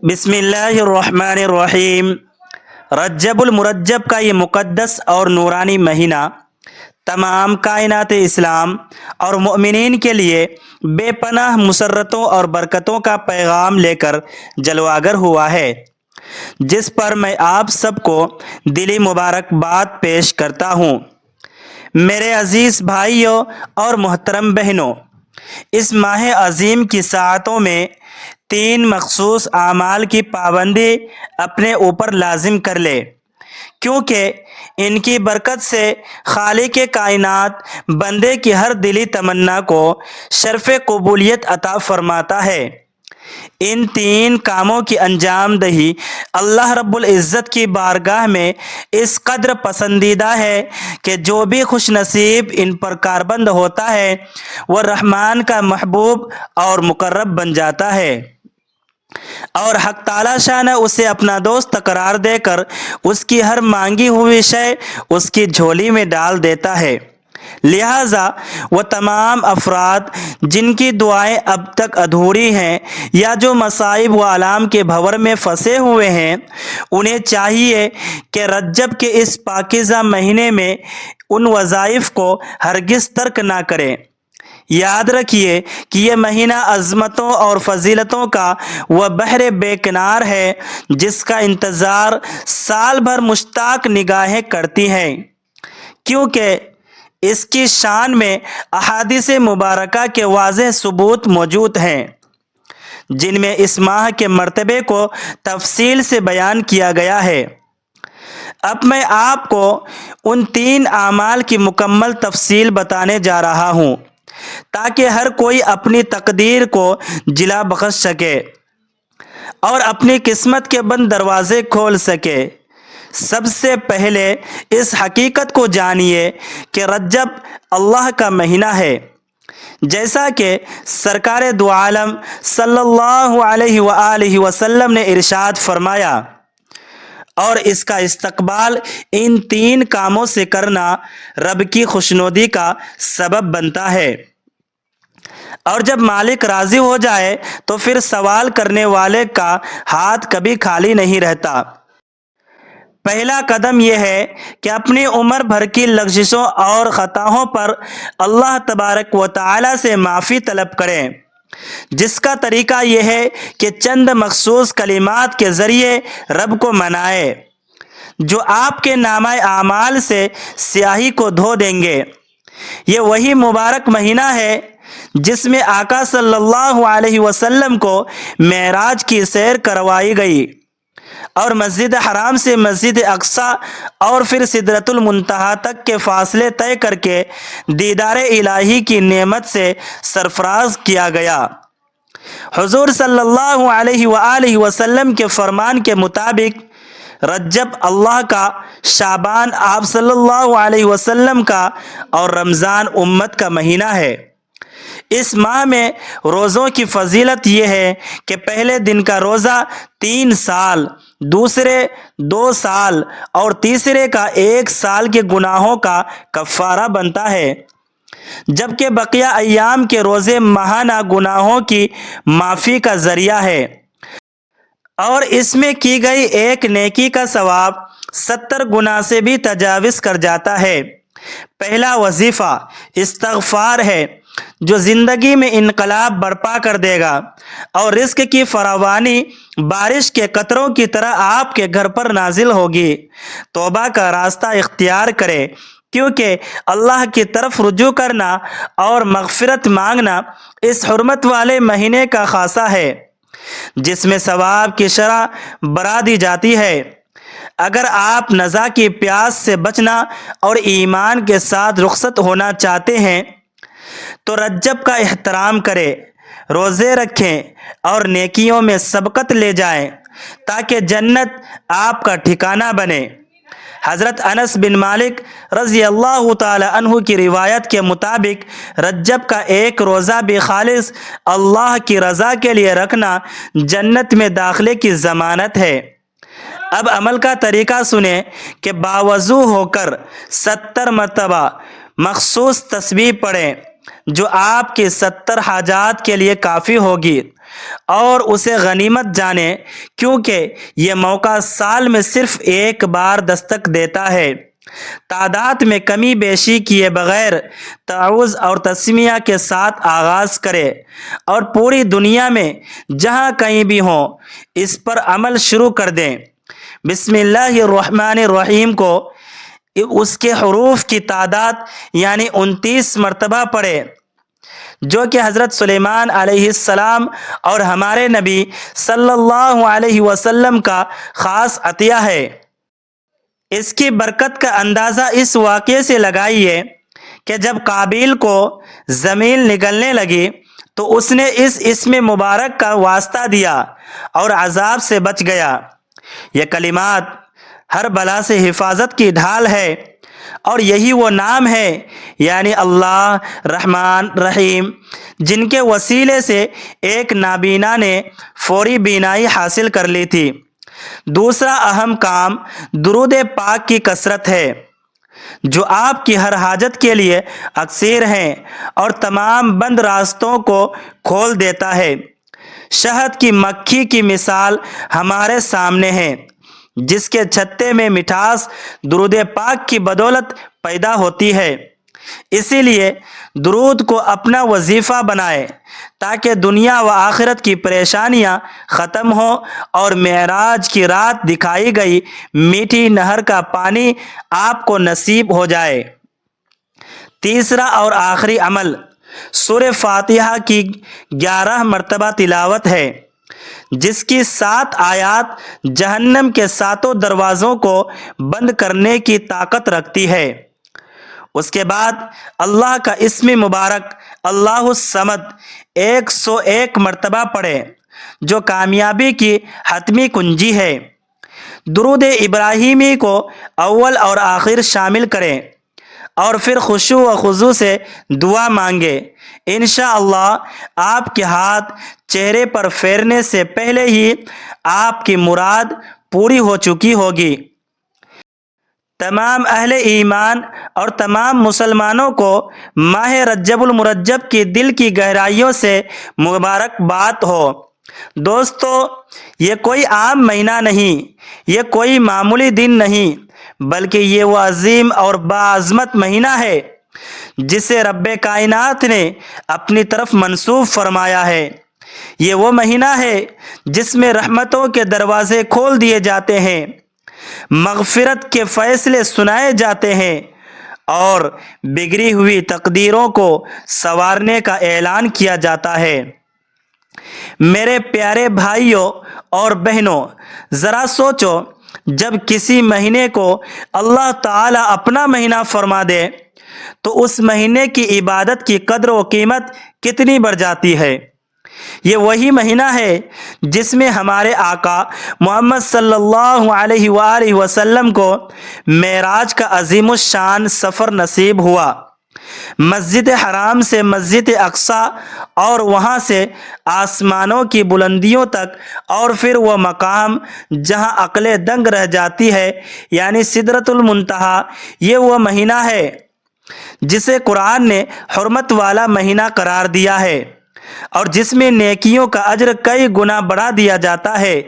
بسم اللہ الرحمن الرحیم۔ رجب المرجب کا یہ مقدس اور نورانی مہینہ تمام کائنات اسلام اور مؤمنین کے لیے بے پناہ مسرتوں اور برکتوں کا پیغام لے کر جلواگر ہوا ہے، جس پر میں آپ سب کو دلی مبارکباد پیش کرتا ہوں۔ میرے عزیز بھائیوں اور محترم بہنوں، اس ماہ عظیم کی ساعتوں میں 3 مخصوص اعمال کی پابندی اپنے اوپر لازم کر لے، کیونکہ ان کی برکت سے خالق کائنات بندے کی ہر دلی تمنا کو شرف قبولیت عطا فرماتا ہے۔ ان 3 کاموں کی انجام دہی اللہ رب العزت کی بارگاہ میں اس قدر پسندیدہ ہے کہ جو بھی خوش نصیب ان پر کاربند ہوتا ہے وہ رحمان کا محبوب اور مقرب بن جاتا ہے، اور حق تعالی شان اسے اپنا دوست قرار دے کر اس کی ہر مانگی ہوئی شے اس کی جھولی میں ڈال دیتا ہے۔ لہٰذا وہ تمام افراد جن کی دعائیں اب تک ادھوری ہیں یا جو مصائب و آلام کے بھور میں پھنسے ہوئے ہیں، انہیں چاہیے کہ رجب کے اس پاکیزہ مہینے میں ان وظائف کو ہرگز ترک نہ کریں۔ یاد رکھیے کہ یہ مہینہ عظمتوں اور فضیلتوں کا وہ بحر بے کنار ہے جس کا انتظار سال بھر مشتاق نگاہیں کرتی ہیں، کیونکہ اس کی شان میں احادیث مبارکہ کے واضح ثبوت موجود ہیں، جن میں اس ماہ کے مرتبے کو تفصیل سے بیان کیا گیا ہے۔ اب میں آپ کو ان 3 اعمال کی مکمل تفصیل بتانے جا رہا ہوں تاکہ ہر کوئی اپنی تقدیر کو جلا بخش سکے اور اپنی قسمت کے بند دروازے کھول سکے۔ سب سے پہلے اس حقیقت کو جانیے کہ رجب اللہ کا مہینہ ہے، جیسا کہ سرکار دو عالم صلی اللہ علیہ وآلہ وسلم نے ارشاد فرمایا، اور اس کا استقبال ان 3 کاموں سے کرنا رب کی خوشنودی کا سبب بنتا ہے، اور جب مالک راضی ہو جائے تو پھر سوال کرنے والے کا ہاتھ کبھی خالی نہیں رہتا۔ پہلا قدم یہ ہے کہ اپنی عمر بھر کی لغزشوں اور خطاؤں پر اللہ تبارک و تعالی سے معافی طلب کریں، جس کا طریقہ یہ ہے کہ چند مخصوص کلمات کے ذریعے رب کو منائیں جو آپ کے نامہ اعمال سے سیاہی کو دھو دیں گے۔ یہ وہی مبارک مہینہ ہے جس میں آقا صلی اللہ علیہ وسلم کو معراج کی سیر کروائی گئی اور مسجد حرام سے مسجد اقصی اور پھر سدرۃ المنتہا تک کے فاصلے طے کر کے دیدار الہی کی نعمت سے سرفراز کیا گیا۔ حضور صلی اللہ علیہ وآلہ وسلم کے فرمان کے مطابق رجب اللہ کا، شعبان آپ صلی اللہ علیہ وسلم کا اور رمضان امت کا مہینہ ہے۔ اس ماہ میں روزوں کی فضیلت یہ ہے کہ پہلے دن کا روزہ 3 سال، دوسرے 2 سال اور تیسرے کا 1 سال کے گناہوں کا کفارہ بنتا ہے، جبکہ بقیہ ایام کے روزے ماہانہ گناہوں کی معافی کا ذریعہ ہے، اور اس میں کی گئی ایک نیکی کا ثواب 70 گنا سے بھی تجاوز کر جاتا ہے۔ پہلا وظیفہ استغفار ہے جو زندگی میں انقلاب برپا کر دے گا اور رزق کی فراوانی بارش کے قطروں کی طرح آپ کے گھر پر نازل ہوگی۔ توبہ کا راستہ اختیار کرے، کیونکہ اللہ کی طرف رجوع کرنا اور مغفرت مانگنا اس حرمت والے مہینے کا خاصہ ہے جس میں ثواب کی شرح بڑھا دی جاتی ہے۔ اگر آپ نزا کی پیاس سے بچنا اور ایمان کے ساتھ رخصت ہونا چاہتے ہیں تو رجب کا احترام کریں، روزے رکھیں اور نیکیوں میں سبقت لے جائیں تاکہ جنت آپ کا ٹھکانہ بنے۔ حضرت انس بن مالک رضی اللہ تعالی عنہ کی روایت کے مطابق رجب کا ایک روزہ بھی خالص اللہ کی رضا کے لیے رکھنا جنت میں داخلے کی ضمانت ہے۔ اب عمل کا طریقہ سنیں کہ باوضو ہو کر 70 مرتبہ مخصوص تسبیح پڑھیں جو آپ کی 70 حاجات کے لیے کافی ہوگی، اور اسے غنیمت جانیں، کیونکہ یہ موقع سال میں صرف ایک بار دستک دیتا ہے۔ تعداد میں کمی بیشی کیے بغیر تعوذ اور تسمیہ کے ساتھ آغاز کرے اور پوری دنیا میں جہاں کہیں بھی ہوں اس پر عمل شروع کر دیں۔ بسم اللہ الرحمن الرحیم کو اس کے حروف کی تعداد یعنی 29 مرتبہ پڑھے، جو کہ حضرت سلیمان علیہ السلام اور ہمارے نبی صلی اللہ علیہ وسلم کا خاص عطیہ ہے۔ اس کی برکت کا اندازہ اس واقعے سے لگائیے کہ جب قابیل کو زمین نگلنے لگی تو اس نے اس اسم مبارک کا واسطہ دیا اور عذاب سے بچ گیا۔ یہ کلمات ہر بلا سے حفاظت کی ڈھال ہے، اور یہی وہ نام ہے یعنی اللہ، رحمان، رحیم، جن کے وسیلے سے ایک نابینا نے فوری بینائی حاصل کر لی تھی۔ دوسرا اہم کام درود پاک کی کثرت ہے، جو آپ کی ہر حاجت کے لیے اکسیر ہیں اور تمام بند راستوں کو کھول دیتا ہے۔ شہد کی مکھی کی مثال ہمارے سامنے ہے، جس کے چھتے میں مٹھاس درود پاک کی بدولت پیدا ہوتی ہے۔ اسی لیے درود کو اپنا وظیفہ بنائے تاکہ دنیا و آخرت کی پریشانیاں ختم ہوں اور معراج کی رات دکھائی گئی میٹھی نہر کا پانی آپ کو نصیب ہو جائے۔ تیسرا اور آخری عمل سورہ فاتحہ کی 11 مرتبہ تلاوت ہے، جس کی 7 آیات جہنم کے 7 دروازوں کو بند کرنے کی طاقت رکھتی ہے۔ اس کے بعد اللہ کا اسم مبارک اللہ الصمد 101 مرتبہ پڑھیں، جو کامیابی کی حتمی کنجی ہے۔ درود ابراہیمی کو اول اور آخر شامل کریں اور پھر خشوع و خضوع سے دعا مانگے۔ انشاءاللہ آپ کے ہاتھ چہرے پر پھیرنے سے پہلے ہی آپ کی مراد پوری ہو چکی ہوگی۔ تمام اہل ایمان اور تمام مسلمانوں کو ماہ رجب المرجب کی دل کی گہرائیوں سے مبارکباد ہو۔ دوستو، یہ کوئی عام مہینہ نہیں، یہ کوئی معمولی دن نہیں، بلکہ یہ وہ عظیم اور باعظمت مہینہ ہے جسے رب کائنات نے اپنی طرف منسوب فرمایا ہے۔ یہ وہ مہینہ ہے جس میں رحمتوں کے دروازے کھول دیے جاتے ہیں، مغفرت کے فیصلے سنائے جاتے ہیں اور بگڑی ہوئی تقدیروں کو سنوارنے کا اعلان کیا جاتا ہے۔ میرے پیارے بھائیوں اور بہنوں، ذرا سوچو، جب کسی مہینے کو اللہ تعالیٰ اپنا مہینہ فرما دے تو اس مہینے کی عبادت کی قدر و قیمت کتنی بڑھ جاتی ہے۔ یہ وہی مہینہ ہے جس میں ہمارے آقا محمد صلی اللہ علیہ وآلہ وسلم کو معراج کا عظیم الشان سفر نصیب ہوا، مسجد حرام سے مسجد اقصیٰ اور وہاں سے آسمانوں کی بلندیوں تک، اور پھر وہ مقام جہاں عقلیں دنگ رہ جاتی ہے یعنی سدرۃ المنتہا۔ یہ وہ مہینہ ہے جسے قرآن نے حرمت والا مہینہ قرار دیا ہے اور جس میں نیکیوں کا اجر کئی گنا بڑھا دیا جاتا ہے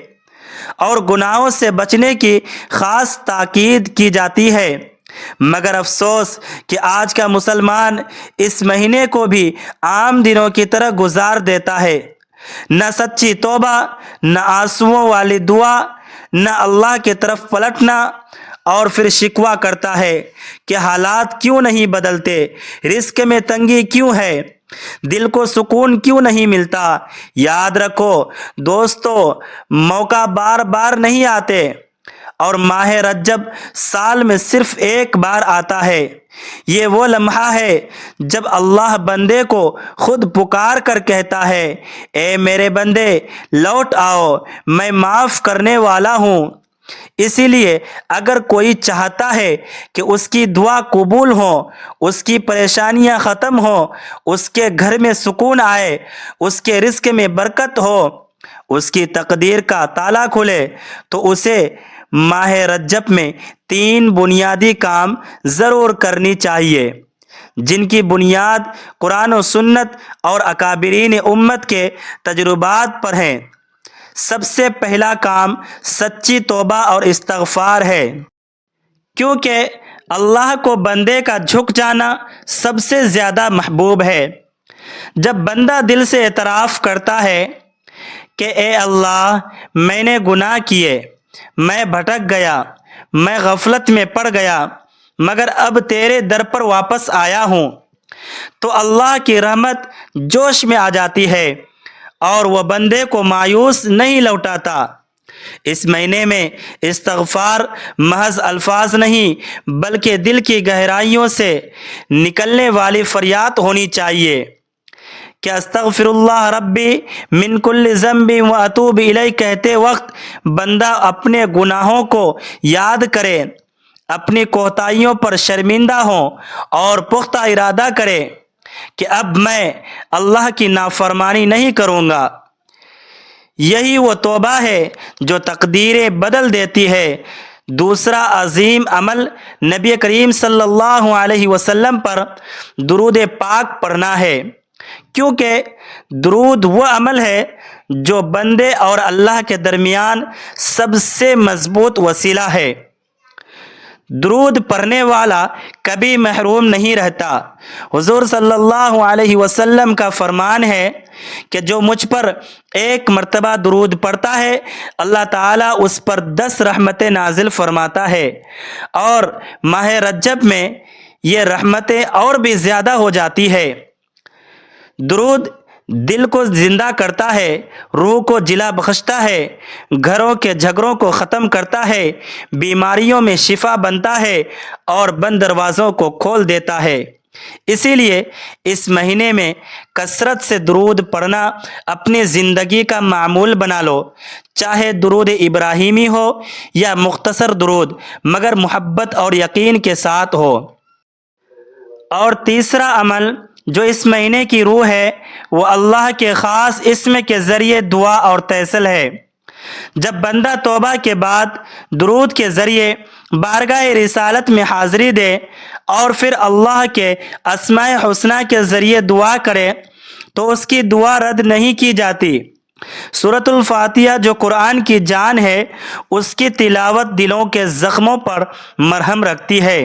اور گناہوں سے بچنے کی خاص تاکید کی جاتی ہے۔ مگر افسوس کہ آج کا مسلمان اس مہینے کو بھی عام دنوں کی طرح گزار دیتا ہے، نہ سچی توبہ، نہ آنسوؤں والی دعا، نہ اللہ کی طرف پلٹنا، اور پھر شکوہ کرتا ہے کہ حالات کیوں نہیں بدلتے، رزق میں تنگی کیوں ہے، دل کو سکون کیوں نہیں ملتا۔ یاد رکھو دوستو، موقع بار بار نہیں آتے اور ماہ رجب سال میں صرف ایک بار آتا ہے۔ یہ وہ لمحہ ہے جب اللہ بندے کو خود پکار کر کہتا ہے، اے میرے بندے لوٹ آؤ، میں معاف کرنے والا ہوں۔ اسی لیے اگر کوئی چاہتا ہے کہ اس کی دعا قبول ہو، اس کی پریشانیاں ختم ہوں، اس کے گھر میں سکون آئے، اس کے رزق میں برکت ہو، اس کی تقدیر کا تالا کھلے، تو اسے ماہ رجب میں 3 بنیادی کام ضرور کرنی چاہیے، جن کی بنیاد قرآن و سنت اور اکابرین امت کے تجربات پر ہیں۔ سب سے پہلا کام سچی توبہ اور استغفار ہے، کیونکہ اللہ کو بندے کا جھک جانا سب سے زیادہ محبوب ہے۔ جب بندہ دل سے اعتراف کرتا ہے کہ اے اللہ، میں نے گناہ کیے، میں بھٹک گیا، میں غفلت میں پڑ گیا، مگر اب تیرے در پر واپس آیا ہوں، تو اللہ کی رحمت جوش میں آ جاتی ہے اور وہ بندے کو مایوس نہیں لوٹاتا۔ اس مہینے میں استغفار محض الفاظ نہیں بلکہ دل کی گہرائیوں سے نکلنے والی فریاد ہونی چاہیے کہ استغفر اللہ ربی من کل ذنب و اتوب الیہ کہتے وقت بندہ اپنے گناہوں کو یاد کرے، اپنی کوتاہیوں پر شرمندہ ہو اور پختہ ارادہ کرے کہ اب میں اللہ کی نافرمانی نہیں کروں گا۔ یہی وہ توبہ ہے جو تقدیریں بدل دیتی ہے۔ دوسرا عظیم عمل نبی کریم صلی اللہ علیہ وسلم پر درود پاک پڑھنا ہے، کیونکہ درود وہ عمل ہے جو بندے اور اللہ کے درمیان سب سے مضبوط وسیلہ ہے۔ درود پڑھنے والا کبھی محروم نہیں رہتا۔ حضور صلی اللہ علیہ وسلم کا فرمان ہے کہ جو مجھ پر ایک مرتبہ درود پڑھتا ہے، اللہ تعالیٰ اس پر 10 رحمتیں نازل فرماتا ہے، اور ماہ رجب میں یہ رحمتیں اور بھی زیادہ ہو جاتی ہے۔ درود دل کو زندہ کرتا ہے، روح کو جلا بخشتا ہے، گھروں کے جھگڑوں کو ختم کرتا ہے، بیماریوں میں شفا بنتا ہے اور بند دروازوں کو کھول دیتا ہے۔ اسی لیے اس مہینے میں کثرت سے درود پڑھنا اپنی زندگی کا معمول بنا لو، چاہے درود ابراہیمی ہو یا مختصر درود، مگر محبت اور یقین کے ساتھ ہو۔ اور تیسرا عمل جو اس مہینے کی روح ہے، وہ اللہ کے خاص اسم کے ذریعے دعا اور تیسل ہے۔ جب بندہ توبہ کے بعد درود کے ذریعے بارگاہ رسالت میں حاضری دے اور پھر اللہ کے اسماء حسنی کے ذریعے دعا کرے تو اس کی دعا رد نہیں کی جاتی۔ سورۃ الفاتحہ جو قرآن کی جان ہے، اس کی تلاوت دلوں کے زخموں پر مرہم رکھتی ہے،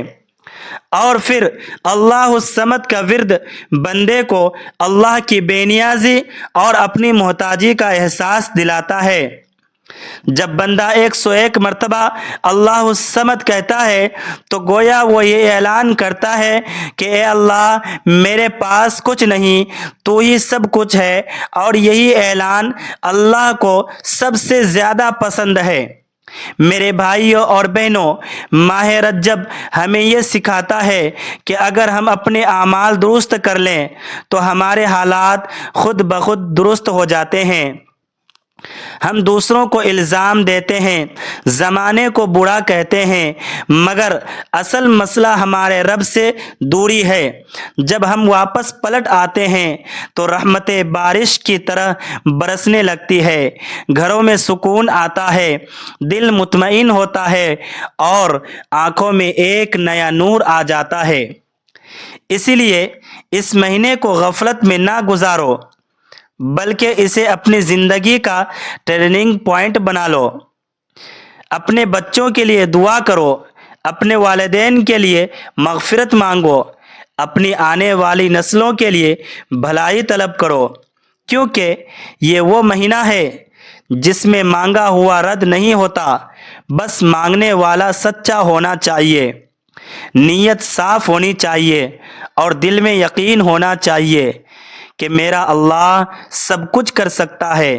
اور پھر اللہ الصمد کا ورد بندے کو اللہ کی بے نیازی اور اپنی محتاجی کا احساس دلاتا ہے۔ جب بندہ 101 مرتبہ اللہ الصمد کہتا ہے تو گویا وہ یہ اعلان کرتا ہے کہ اے اللہ، میرے پاس کچھ نہیں، تو ہی سب کچھ ہے، اور یہی اعلان اللہ کو سب سے زیادہ پسند ہے۔ میرے بھائیوں اور بہنوں، ماہ رجب ہمیں یہ سکھاتا ہے کہ اگر ہم اپنے اعمال درست کر لیں تو ہمارے حالات خود بخود درست ہو جاتے ہیں۔ ہم دوسروں کو الزام دیتے ہیں، زمانے کو برا کہتے ہیں، مگر اصل مسئلہ ہمارے رب سے دوری ہے۔ جب ہم واپس پلٹ آتے ہیں تو رحمتیں بارش کی طرح برسنے لگتی ہے، گھروں میں سکون آتا ہے، دل مطمئن ہوتا ہے اور آنکھوں میں ایک نیا نور آ جاتا ہے۔ اسی لیے اس مہینے کو غفلت میں نہ گزارو، بلکہ اسے اپنی زندگی کا ٹرننگ پوائنٹ بنا لو۔ اپنے بچوں کے لیے دعا کرو، اپنے والدین کے لیے مغفرت مانگو، اپنی آنے والی نسلوں کے لیے بھلائی طلب کرو، کیونکہ یہ وہ مہینہ ہے جس میں مانگا ہوا رد نہیں ہوتا، بس مانگنے والا سچا ہونا چاہیے، نیت صاف ہونی چاہیے اور دل میں یقین ہونا چاہیے کہ میرا اللہ سب کچھ کر سکتا ہے۔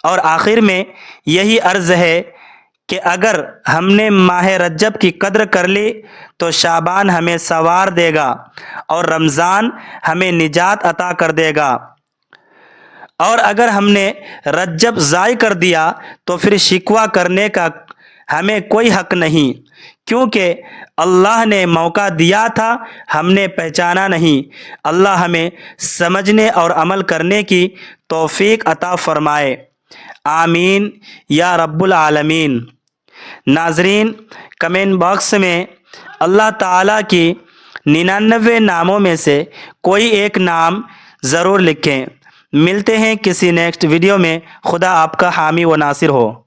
اور آخر میں یہی عرض ہے کہ اگر ہم نے ماہ رجب کی قدر کر لی تو شعبان ہمیں سنوار دے گا اور رمضان ہمیں نجات عطا کر دے گا، اور اگر ہم نے رجب ضائع کر دیا تو پھر شکوہ کرنے کا ہمیں کوئی حق نہیں، کیونکہ اللہ نے موقع دیا تھا، ہم نے پہچانا نہیں۔ اللہ ہمیں سمجھنے اور عمل کرنے کی توفیق عطا فرمائے، آمین یا رب العالمین۔ ناظرین، کمنٹ باکس میں اللہ تعالیٰ کی 99 ناموں میں سے کوئی ایک نام ضرور لکھیں۔ ملتے ہیں کسی نیکسٹ ویڈیو میں۔ خدا آپ کا حامی و ناصر ہو۔